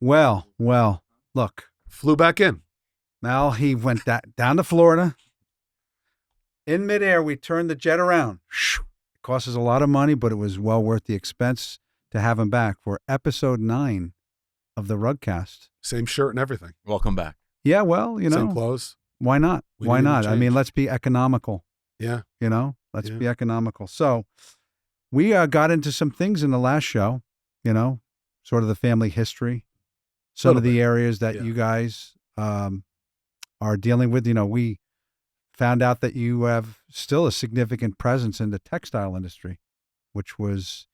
Well, look, Flew back in. Mal, he went down to Florida. In midair, we turned the jet around. It cost us a lot of money, but it was well worth the expense to have him back for episode 9 of the RugCast. Same shirt and everything. Welcome back. Yeah, well, Same clothes. why not? We Why didn't not? I mean, change. let's be economical. Yeah. Let's Yeah. be economical. So we got into some things in the last show, sort of the family history, some Little of the bit. areas that Yeah. you guys are dealing with. We found out that you have still a significant presence in the textile industry, which was,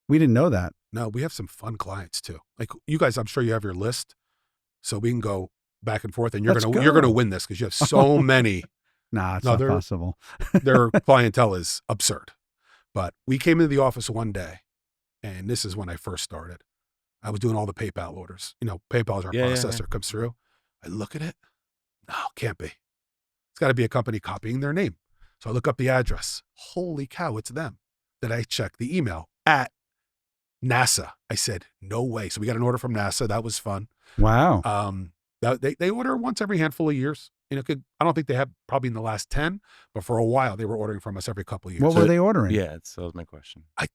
we didn't know that. No, we have some fun clients too. Like you guys, I'm sure you have your list, so we can go back and forth. And you're Let's gonna go. win this because you have so many. Nah, it's No, not they're- possible. Their clientele is absurd. But we came into the office one day, and this is when I first started. I was doing all the PayPal orders. PayPal is our Yeah, yeah, processor. Comes through. I look at it. No, can't be. It's got to be a company copying their name. So I look up the address. Holy cow, it's them. Then I check the email at NASA. I said, no way. So we got an order from NASA. That was fun. Wow. They order once every handful of years. I don't think they have probably in the last 10, but for a while they were ordering from us every couple of years. What were they ordering? Yeah, that was my question. I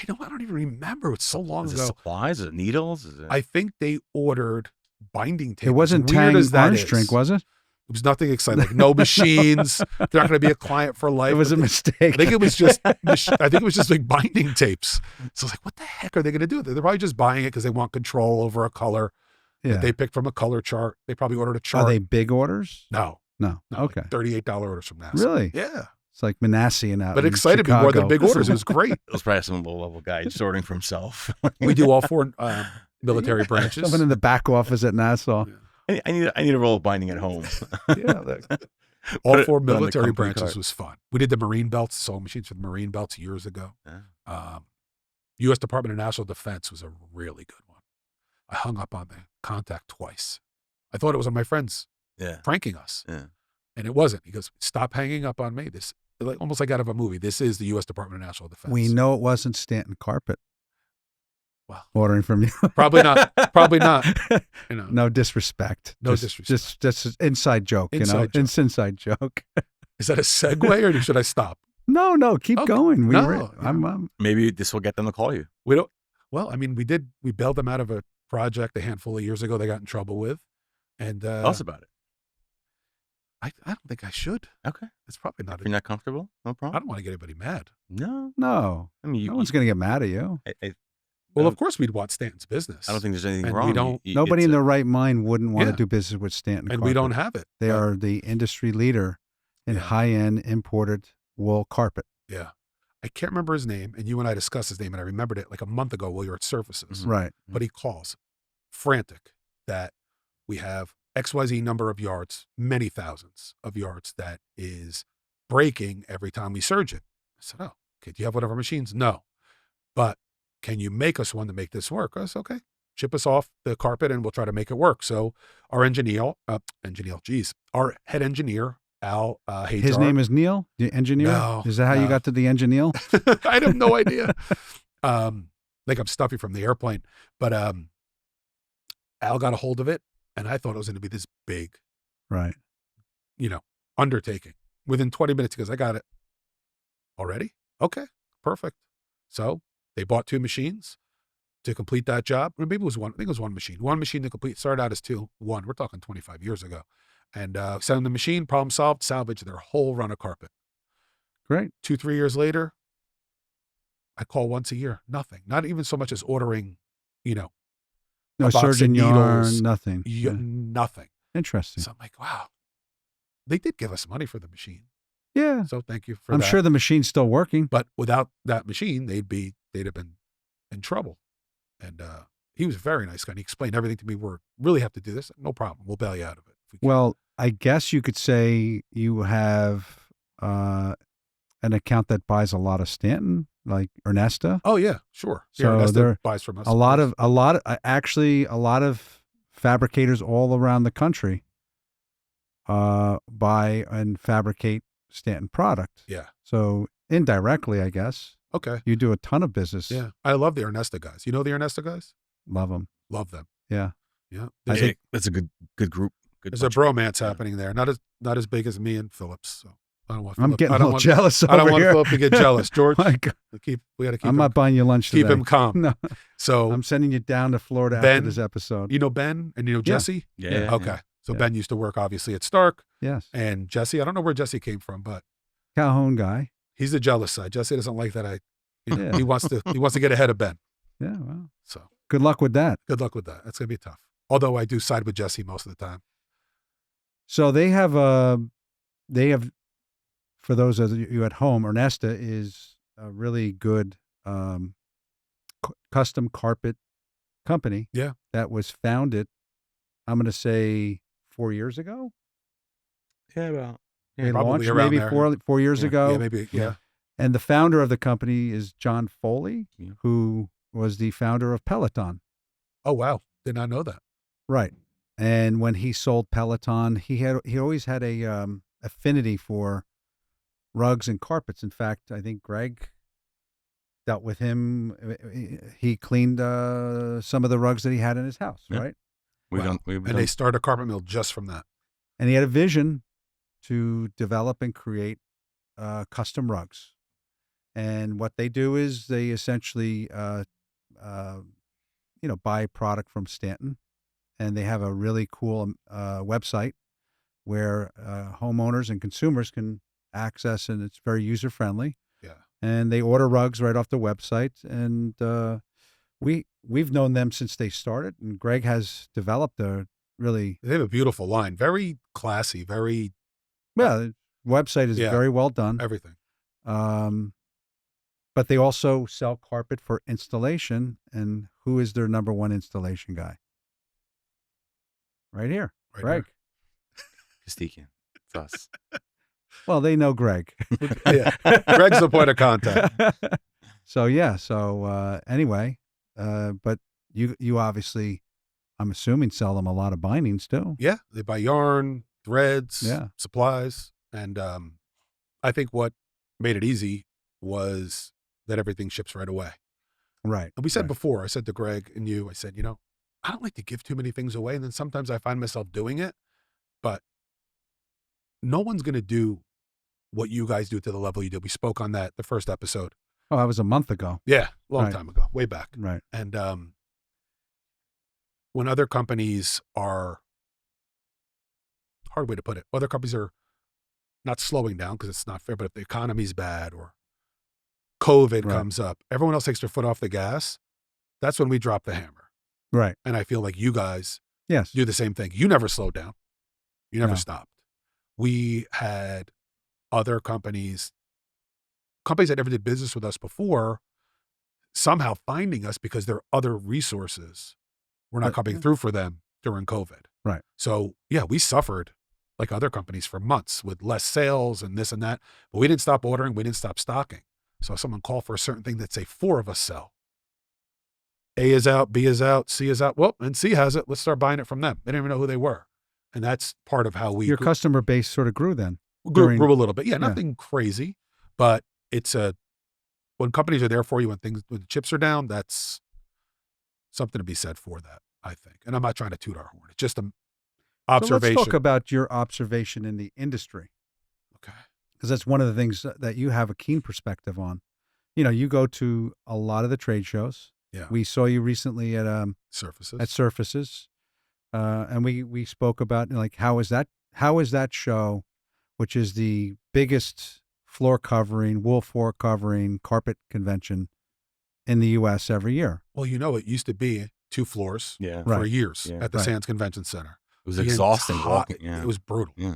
don't even remember. It's so long Is it ago. supplies? Is it needles? Is it? I think they ordered binding tape. It wasn't As weird Tang as that orange is, drink, was it? It was nothing exciting. Like no machines. They're not going to be a client for life. It was a But mistake. I think it was just like binding tapes. So I was like, what the heck are they going to do? They're probably just buying it because they want control over a color that they picked from a color chart. They probably ordered a chart. Are they big orders? No. Okay. Like $38 orders from NASA. Really? Yeah. It's like Manasseh and But it excited me more than big orders. It was great. It was probably some low-level guy just ordering for himself. We do all 4 military branches. Someone in the back office at Nassau. I need a roll of binding at home. Yeah. All Put it 4 on the military company branches card. was fun. We did the Marine belts, sewing machines for the Marine belts years ago. Yeah. U.S. Department of National Defense was a really good one. I hung up on the contact twice. I thought it was one of my friends Yeah. pranking us. Yeah. And it wasn't. He goes, stop hanging up on me. This almost like out of a movie. This is the U.S. Department of National Defense. We know it wasn't Stanton Carpet Well, ordering from you. probably not. Probably not. No disrespect. No Just an inside joke, Inside joke. It's inside joke. Is that a segue or should I stop? No, keep Okay. going. No, I'm Maybe this will get them to call you. We don't. Well, I mean, we bailed them out of a project a handful of years ago they got in trouble with. And Tell us about it. I don't think I should. Okay. It's probably not. If you're not comfortable, no I problem. don't want to get anybody mad. No. no. I mean, No one's going to get mad at you. Well, of course we'd want Stanton's business. I don't think there's anything And we wrong. don't- Nobody in it's their right mind wouldn't want Yeah. to do business with Stanton and Carpet. we don't have it. They But, are the industry leader in Yeah. high-end imported wool carpet. Yeah. I can't remember his name, and you and I discussed his name, and I remembered it like a month ago while you were at Surfaces. Mhm. Right. But he calls frantic that we have XYZ number of yards, many thousands of yards that is breaking every time we surge it. I said, oh, okay. Do you have one of our machines? No. But can you make us one to make this work? I said, okay. Ship us off the carpet and we'll try to make it work. So our our head engineer, Al Hajar. His name is Neil, the engineer? No, Is that how you no. got to the engineer? I have no idea. Like I'm stuffy from the airplane, but Al got a hold of it, and I thought it was going to be this big, Right. undertaking. Within 20 minutes, he goes, I got it. Already? Okay, perfect. So they bought 2 machines to complete that job. Or maybe it was one. I think it was one machine. One machine to complete. Started out as 2. One. We're talking 25 years ago. And sent them the machine, problem solved, salvaged their whole run of carpet. Great. 2-3 years later, I call once a year. Nothing. Not even so much as ordering, No a box of surgeon yarn, needles, nothing. Yeah. nothing. Interesting. So I'm like, wow. They did give us money for the machine. Yeah. So thank you for I'm that. sure the machine's still working. But without that machine, they'd have been in trouble. And he was a very nice guy. And he explained everything to me. We really have to do this. No problem. We'll bail you out of it. if we can. Well, I guess you could say you have an account that buys a lot of Stanton, like Ernesta. Oh yeah, sure. So Ernesta there- buys from us. A lot of fabricators all around the country buy and fabricate Stanton product. Yeah. So indirectly, I guess Okay. you do a ton of business. Yeah. I love the Ernesta guys. You know the Ernesta guys? Love them. Love them. Yeah. Yeah. I think That's a good group. Good There's a bunch of people. bromance happening there. Not as big as me and Phillips. So I don't want I'm Philip. getting I a don't little want, jealous I don't over want here. Philip to get jealous. George, My God. we got to keep I'm him, not buying you lunch keep today. him calm. No, So I'm sending you down to Florida Ben, after this episode. you know Ben and you know Yeah. Jesse? Yeah. Okay. So Yeah. Ben used to work obviously at Stark, Yes. and Jesse, I don't know where Jesse came from, but Calhoun guy. he's the jealous side. Jesse doesn't like that. Yeah. He wants to get ahead of Ben. Yeah. Well, So good luck with that. good luck with that. That's gonna be tough. Although I do side with Jesse most of the time. So they have for those of you at home, Ernesta is a really good custom carpet company. Yeah. That was founded, I'm going to say 4 years ago. Yeah, about They probably launched around maybe there. 4 years Yeah. ago. Yeah, maybe. Yeah. And the founder of the company is John Foley, Yeah. who was the founder of Peloton. Oh wow, did not know that. Right. And when he sold Peloton, he always had a affinity for rugs and carpets. In fact, I think Greg dealt with him. He cleaned some of the rugs that he had in his house, Yeah. right? We've Wow. done. And they started a carpet mill just from that. And he had a vision to develop and create custom rugs. And what they do is they essentially, buy product from Stanton, and they have a really cool website where homeowners and consumers can access, and it's very user friendly. Yeah. And they order rugs right off the website, and we've known them since they started. And Greg has developed a really They have a beautiful line, very classy, very the website is Yeah. very well done. everything. But they also sell carpet for installation. And who is their number one installation guy? Right here, Right Greg. Kastikian. It's us. Well, they know Greg. Yeah. Greg's the point of contact. So yeah. So anyway, but you obviously, I'm assuming, sell them a lot of bindings too. Yeah, they buy yarn, threads, Yeah. supplies, and I think what made it easy was that everything ships right away. Right. And we said right. before, I said to Greg and you, I said, I don't like to give too many things away, and then sometimes I find myself doing it, but no one's going to do what you guys do to the level you did. We spoke on that the first episode. Oh, that was a month ago. Yeah, long Right. time ago, way back. Right. And when other companies are, hard way to put it, other companies are not slowing down because it's not fair, but if the economy's bad or COVID Right. comes up, everyone else takes their foot off the gas. That's when we drop the hammer. Right. And I feel like you guys Yes. do the same thing. You never slowed down. You never No. stopped. We had other companies that never did business with us before, somehow finding us because their other resources were not Right. coming through for them during COVID. Right. So yeah, we suffered like other companies for months with less sales and this and that, but we didn't stop ordering. We didn't stop stocking. So if someone called for a certain thing that say 4 of us sell, A is out, B is out, C is out. Well, and C has it. Let's start buying it from them. They didn't even know who they were. And that's part of how we Your customer base sort of grew then. grew a little bit. Yeah, yeah. nothing crazy, but it's when companies are there for you when the chips are down, that's something to be said for that, I think. And I'm not trying to toot our horn. It's just an observation. So let's talk about your observation in the industry, Okay. because that's one of the things that you have a keen perspective on. You go to a lot of the trade shows. Yeah. We saw you recently at Surfaces. Surfaces, and we spoke about how is that show, which is the biggest floor covering, wool floor covering carpet convention in the U.S. every year. Well, it used to be 2 floors Yeah. Right. for years Yeah. at the Right. Sands Convention Center. It was The exhausting entire- walking. Yeah. It was brutal. Yeah.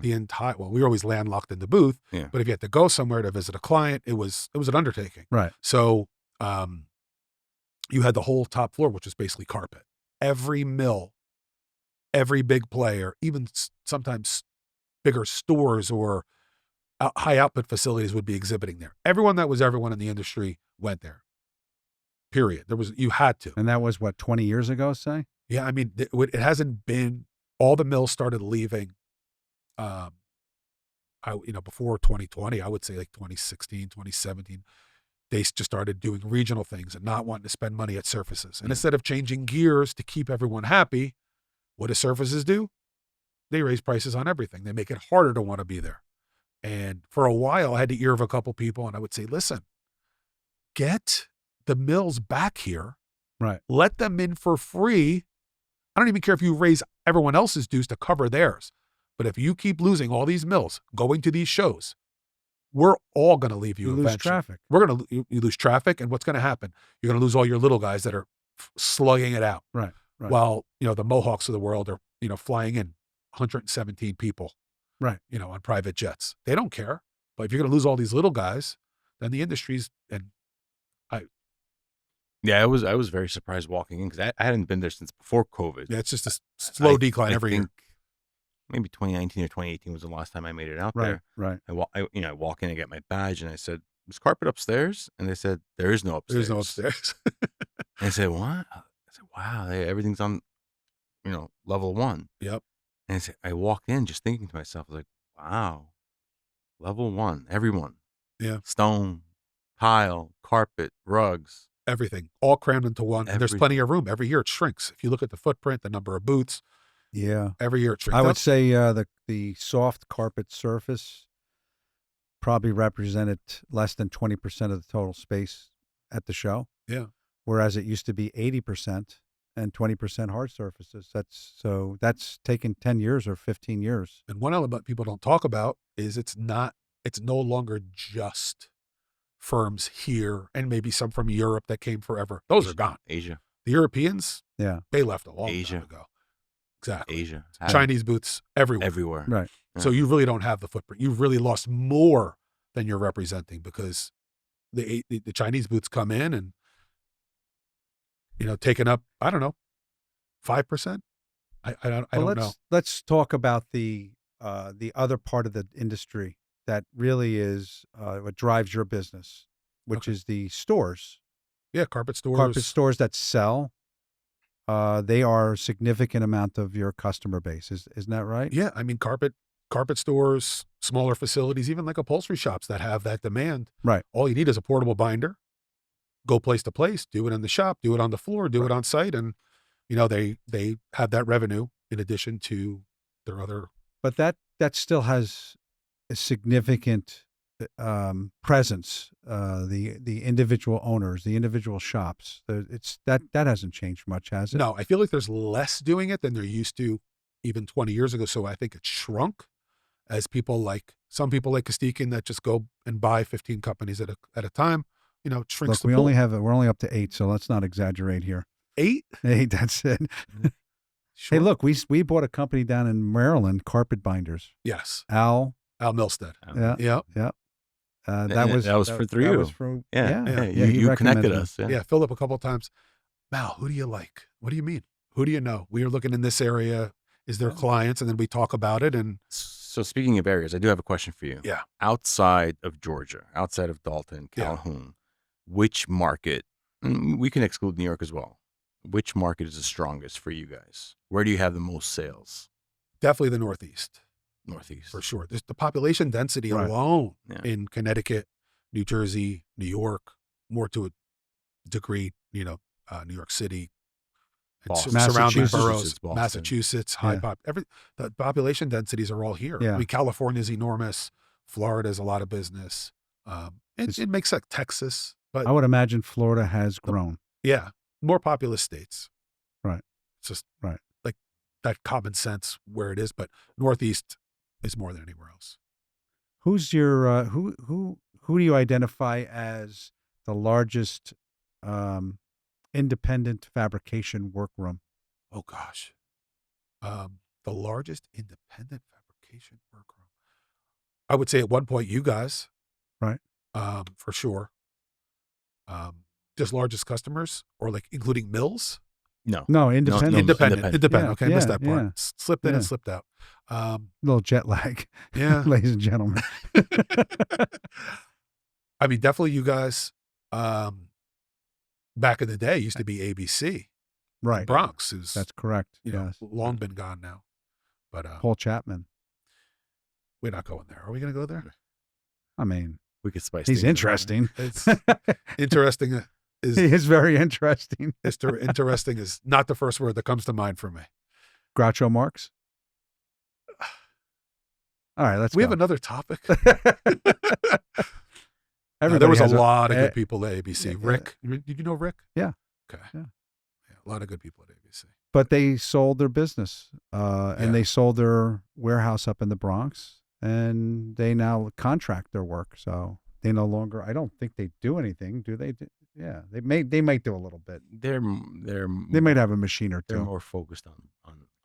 Well, we were always landlocked in the booth, Yeah. but if you had to go somewhere to visit a client, it was an undertaking. Right. So you had the whole top floor, which was basically carpet. Every mill, every big player, even sometimes bigger stores or high output facilities would be exhibiting there. Everyone in the industry went there. Period. You had to. And that was what, 20 years ago, say? Yeah, I mean, it hasn't been. All the mills started leaving. Before 2020, I would say like 2016, 2017. they just started doing regional things and not wanting to spend money at surfaces. And instead of changing gears to keep everyone happy, what do surfaces do? They raise prices on everything. They make it harder to want to be there. And for a while, I had the ear of a couple people, and I would say, listen, get the mills back here. Right. Let them in for free. I don't even care if you raise everyone else's dues to cover theirs. But if you keep losing all these mills going to these shows, we're all going to leave you You eventually. lose traffic. We're going to you lose traffic, and what's going to happen? You're going to lose all your little guys that are slugging it out. Right. Right. While the Mohawks of the world are flying in 117 people. Right. On private jets. They don't care. But if you're going to lose all these little guys, then the industry's Yeah, I was very surprised walking in because I hadn't been there since before COVID. yeah, it's just a slow decline I every year. think maybe 2019 or 2018 was the last time I made it out Right. there. Right. I walk in, I get my badge, and I said, "Was carpet upstairs?" And they said, "There is no upstairs." There's no upstairs. And I said, "What?" I said, "Wow, everything's on, level 1." Yep. And I walked in just thinking to myself, I was like, "Wow, level 1, everyone, Yeah. stone, tile, carpet, rugs." Everything. All crammed into one. And there's plenty of room. Every year it shrinks. If you look at the footprint, the number of booths, Yeah. every year it shrinks. I would say the soft carpet surface probably represented less than 20% of the total space at the show. Yeah. Whereas it used to be 80% and 20% hard surfaces. That's taken 10 years or 15 years. And one element people don't talk about is it's no longer just firms here and maybe some from Europe that came forever. Those are gone. Asia. The Europeans, Yeah. they left a long Asia. time ago. Exactly. Asia. Chinese booths everywhere. Everywhere. Right. Yeah. So you really don't have the footprint. You've really lost more than you're representing because the Chinese booths come in and, taking up, I don't know, 5%. I don't know. Let's talk about the other part of the industry that really is what drives your business, which is the stores. Yeah, carpet stores. Carpet stores that sell. They are a significant amount of your customer base. Isn't that right? Yeah, I mean carpet stores, smaller facilities, even like upholstery shops that have that demand. Right. All you need is a portable binder. Go place to place, do it in the shop, do it on the floor, do it on site, and they have that revenue in addition to their other. But that still has a significant presence. The individual owners, the individual shops. That hasn't changed much, has it? No, I feel like there's less doing it than there used to even 20 years ago. So I think it's shrunk as some people like Kastikian that just go and buy 15 companies at a time. It shrinks. Look, we're only up to 8, so let's not exaggerate here. 8? 8, that's it. Sure. Hey, look, we bought a company down in Maryland, Carpet Binders. Yes. Al Milstead. Yeah. Yep. That was for through you. Was for, Yeah. he You connected recommended us. Yeah. Philip a couple of times. Mal, who do you like? What do you mean? Who do you know? We are looking in this area. Is there clients? And then we talk about it. And So speaking of areas, I do have a question for you. yeah, Outside of Georgia, outside of Dalton, Calhoun, which market, and we can exclude New York as well, which market is the strongest for you guys? Where do you have the most sales? definitely the Northeast. Northeast. For sure. There's the population density Right. alone Yeah. in Connecticut, New Jersey, New York, more to a degree, New York City, and Boston. surrounding Massachusetts. boroughs, Boston. Massachusetts, the population densities are all here. Yeah. I mean, California is enormous. Florida has a lot of business. It makes like Texas, but I would imagine Florida has grown. yeah, more populous states. Right. It's just Right. like that common sense where it is, but Northeast is more than anywhere else. Who's your who do you identify as the largest independent fabrication workroom? Oh gosh. The largest independent fabrication workroom. I would say at one point you guys. Right. For sure. Just largest customers or like including mills? No. No, independent. Independent. Yeah, Okay, I missed that part. yeah. Slipped in and Yeah. slipped out. Little jet lag, Yeah. ladies and gentlemen. I mean, definitely you guys, back in the day used to be ABC. Right. Bronx, who's That's correct. you know, Yes. long been gone now. But Paul Chapman. we're not going there. Are we going to go there? I mean, We could spice He's things up. interesting. It's interesting. He is very interesting. Interesting is not the first word that comes to mind for me. Groucho Marx. All right, let's We go. have another topic. Everybody there was a has lot of good people at ABC. yeah, Rick, did you know Rick? Yeah. Okay. Yeah. A lot of good people at ABC. But they sold their business, Yeah. and they sold their warehouse up in the Bronx, and they now contract their work. So they no longer. I don't think they do anything, do they? Yeah, they might do a little bit. They They might have a machine or They're two. more focused on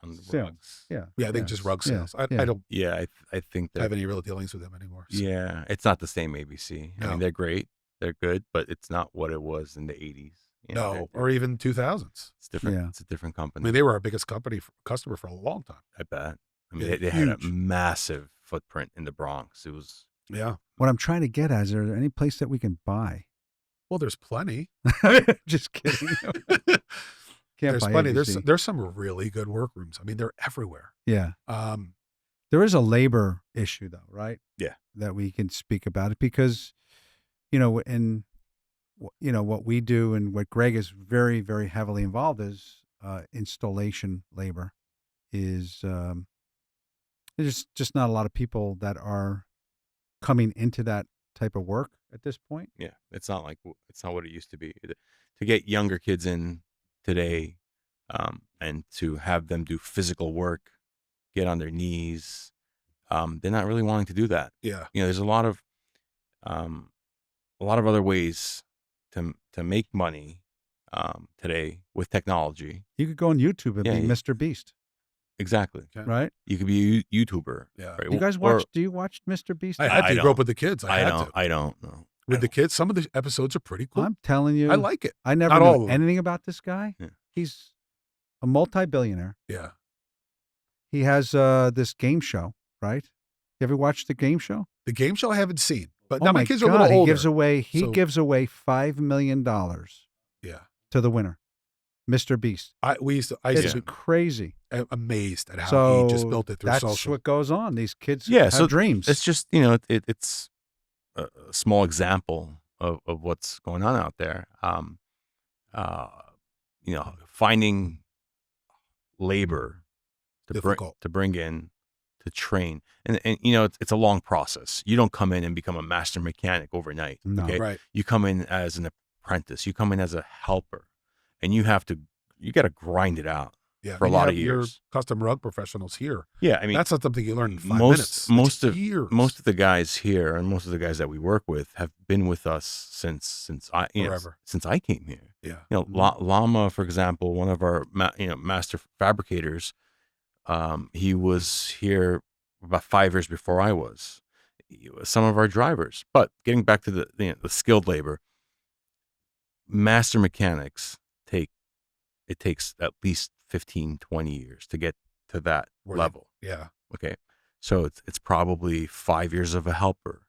the Sales. rugs. Yeah. Yeah, I think just rug Yeah. sales. I Yeah. don't Yeah, I think have they're any real dealings with them anymore. So. yeah. It's not the same ABC. I No. mean, they're great, they're good, but it's not what it was in the '80s. You know, No, or even 2000s. it's different. Yeah. It's a different company. I mean, they were our biggest customer for a long time. I bet. I mean, Yeah, they had a huge. massive footprint in the Bronx. It was Yeah. What I'm trying to get at is there any place that we can buy? Well, there's plenty. Just kidding. Can't There's buy plenty. ABC. There's some really good workrooms. I mean, they're everywhere. Yeah. There There is a labor issue, though, right? Yeah. That we can speak about it because, what we do and what Greg is very, very heavily involved is installation labor. There's just not a lot of people that are coming into that type of work at this point. yeah. It's not what it used to be. To get younger kids in today, and to have them do physical work, get on their knees, they're not really wanting to do that. Yeah. There's a lot of other ways to make money today with technology. You could go on YouTube and Yeah, be yeah. Mr. Beast, Exactly. Okay. right? You could be a YouTuber. Yeah. Right? You guys Or- watch? Do you watch Mr. Beast? I had I to grow don't. up with the kids. I don't know. With the kids, some of the episodes are pretty cool. I'm telling you, I like it. I never Not all knew of them. anything about this guy. Yeah. He's a multi-billionaire. Yeah. He has this game show, right? You ever watched the game show? The game show I haven't seen, but Oh now my my kids are a God, little older. He so- gives away $5 million Yeah. to the winner, Mr. Beast. I used It's to be crazy. amazed at how So he just built it through that's social. what goes on. These kids Yeah, have so dreams. It's just it's a small example of what's going on out there. Finding labor Difficult. to bring in, to train, and it's a long process. You don't come in and become a master mechanic overnight. No. Okay, Right. you come in as an apprentice. You come in as a helper, and you got to grind it out Yeah. for a and lot you of have your years. custom rug professionals here. Yeah, I mean, That's not something you learn in 5 minutes. most It's of years. most of the guys here and most of the guys that we work with have been with us since Forever. since I came here. Yeah. Lama, for example, one of our master fabricators, he was here about 5 years before I was. Some of our drivers, but getting back to the skilled labor, master mechanics takes at least 15, 20 years to get to that Where level. Yeah. Okay. So it's probably 5 years of a helper.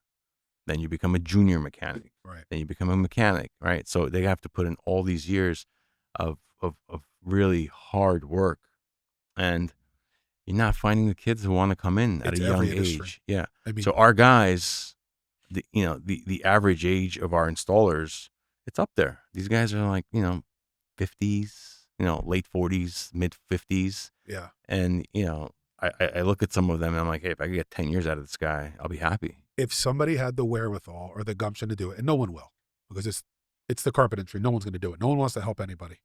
Then you become a junior mechanic. Right. Then you become a mechanic, right? So they have to put in all these years of really hard work. And you're not finding the kids who want to come in at It's a young every industry. age. Yeah. I mean, So our guys, the average age of our installers, it's up there. These guys are like, 50s, late 40s, mid 50s. yeah. And, I look at some of them and I'm like, hey, if I could get 10 years out of this guy, I'll be happy. If somebody had the wherewithal or the gumption to do it, and no one will, because it's the carpet industry. No one's going to do it. No one wants to help anybody.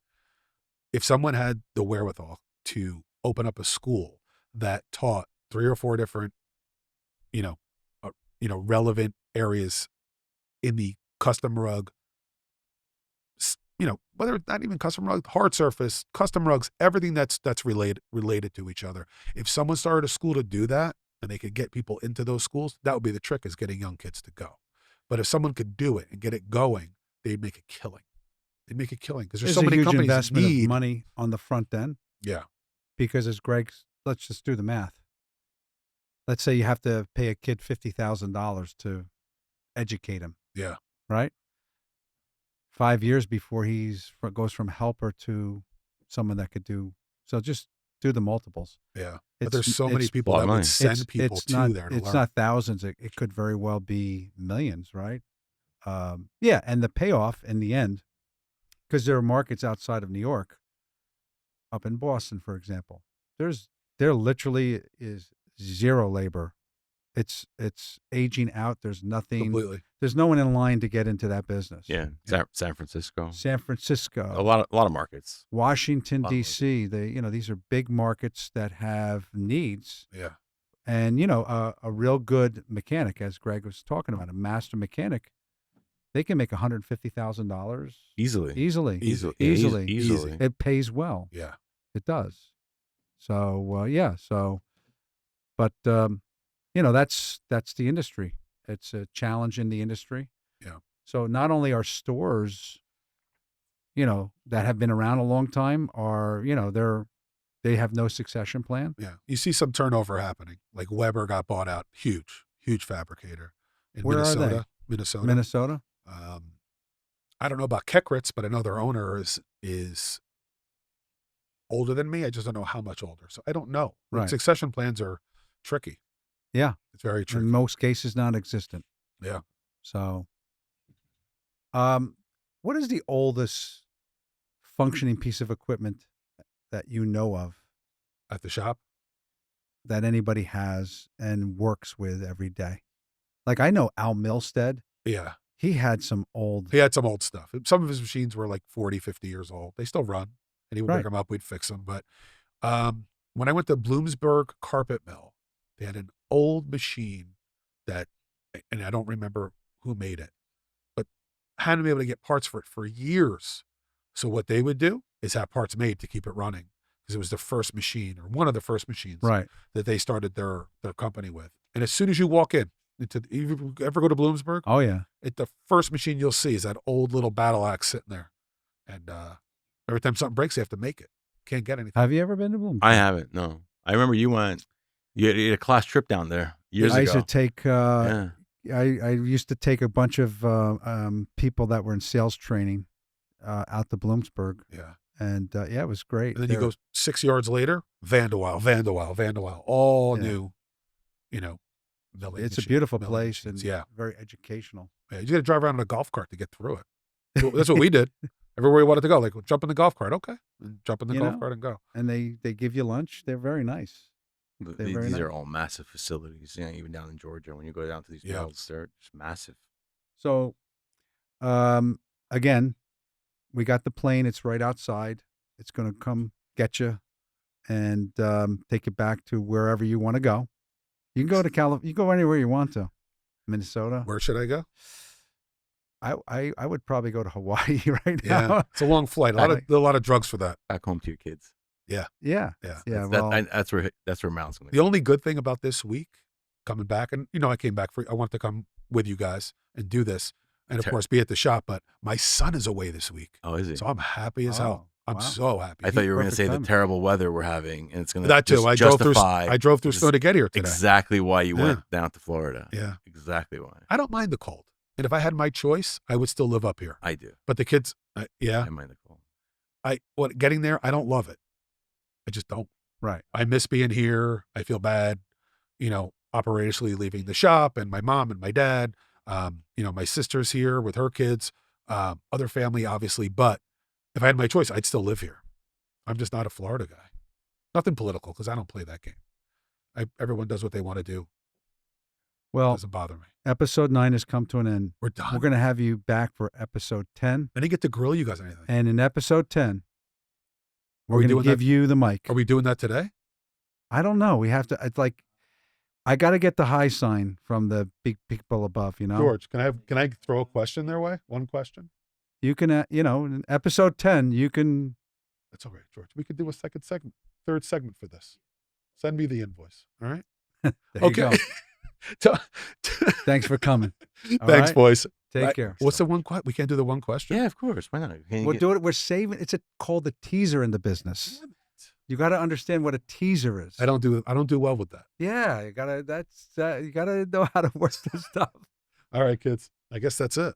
If someone had the wherewithal to open up a school that taught 3 or 4 different, relevant areas in the custom rug, whether it's not even custom rug, hard surface, custom rugs, everything that's related to each other. If someone started a school to do that and they could get people into those schools, that would be the trick, is getting young kids to go. But if someone could do it and get it going, they'd make a killing. They'd make a killing because there's so a many huge companies that investment need of money on the front end. Yeah. Because as Greg's, let's just do the math. Let's say you have to pay a kid $50,000 to educate him, Yeah. right? 5 years before goes from helper to someone that could do. So just do the multiples. Yeah. But It's- there's so many it's- people a lot that of would money. send people to not, there to it's learn. not thousands. It could very well be millions, right? Yeah, and the payoff in the end, because there are markets outside of New York, up in Boston, for example, there literally is zero labor. It's aging out. There's nothing. Completely. There's no one in line to get into that business. Yeah, San Francisco, San Francisco, a lot of markets. Washington Lot of D.C. These are big markets that have needs, Yeah. and a real good mechanic, as Greg was talking about, a master mechanic, they can make $150,000 Easily. easily. Easy. Yeah, Easily. easily. It pays well. Yeah. It does. So yeah. So, but that's the industry. It's a challenge in the industry. Yeah. So not only are stores, that have been around a long time, are they have no succession plan. Yeah. You see some turnover happening. Like Weber got bought out. Huge fabricator in Where are they? Minnesota. Minnesota. I don't know about Kekritz, but I know their owner is older than me. I just don't know how much older. So I don't know. Right. Succession plans are tricky. Yeah. It's very tricky. In most cases, non-existent. Yeah. So, what is the oldest functioning piece of equipment that you know of At the shop. that anybody has and works with every day? Like, I know Al Milstead. Yeah. He had some old. He had some old stuff. Some of his machines were like 40, 50 years old. They still run. And he would Right. bring them up. We'd fix them. But when I went to Bloomsburg Carpet Mill, they had an old machine that, and I don't remember who made it, but hadn't been able to get parts for it for years. So what they would do is have parts made to keep it running, because it was the first machine, or one of the first machines, Right. that they started their company with. And as soon as you walk in, you ever go to Bloomsburg? Oh yeah. The first machine you'll see is that old little battle axe sitting there. And every time something breaks, they have to make it. Can't get anything. Have you ever been to Bloomsburg? I haven't. No, I remember you went. You had a class trip down there years I used ago. to take. Yeah. I used to take a bunch of people that were in sales training out to Bloomsburg, Yeah. and yeah, it was great. And then you go 6 yards later, Vanderweil, all Yeah. new, milling It's a machine- beautiful milling place machines. and Yeah. very educational. Yeah. You got to drive around in a golf cart to get through it. Well, that's what we did. Everywhere you wanted to go, like jump in the golf cart. Okay. And jump in the You golf know? cart and go. And they give you lunch. They're very nice. Th- They're These very are nice. all massive facilities. Even down in Georgia, when you go down to these Yeah. mills, they're just massive. So, again, we got the plane. It's right outside. It's going to come get you and take you back to wherever you want to go. You can go to California. You can go anywhere you want to. Minnesota. Where should I go? I would probably go to Hawaii right Yeah. now. It's a long flight. A lot of drugs for that. Back home to your kids. Yeah. Yeah. Yeah. That's where Mal's going to The only good thing about this week, coming back, and I came back I wanted to come with you guys and do this, and of course be at the shop. But my son is away this week, Oh, is he? so I'm happy as hell. I'm wow. so happy. I thought you were going to perfect say timing. the terrible weather we're having, and it's going to That too. I drove through just snow to get here today. exactly why you Yeah. went down to Florida. Yeah. Exactly why. I don't mind the cold, and if I had my choice, I would still live up here. I do. But the kids, I yeah, mind the cold. getting there, I don't love it. I just don't. Right. I miss being here. I feel bad, operationally leaving the shop, and my mom and my dad. My sister's here with her kids, other family, obviously. But if I had my choice, I'd still live here. I'm just not a Florida guy. Nothing political, because I don't play that game. Everyone does what they want to do. Well, Doesn't bother me. episode 9 has come to an end. We're done. We're going to have you back for episode 10. I didn't get to grill you guys or anything. And in episode 10, Are we're we going to doing give that? you the mic. Are we doing that today? I don't know. We have to, I got to get the high sign from the big people above, George, can I throw a question their way? One question? You can, in episode 10, you can. That's all right, George. We could do a third segment for this. Send me the invoice. All right. There Okay. you go. Thanks for coming. All Thanks, right? boys. Take Right. care. What's the one question? We can't do the one question? Yeah, of course. Why not? Can you We'll get- do it. We're saving. It's called the teaser in the business. Damn it. You got to understand what a teaser is. I don't do well with that. Yeah, you gotta know how to work this stuff. All right, kids. I guess that's it.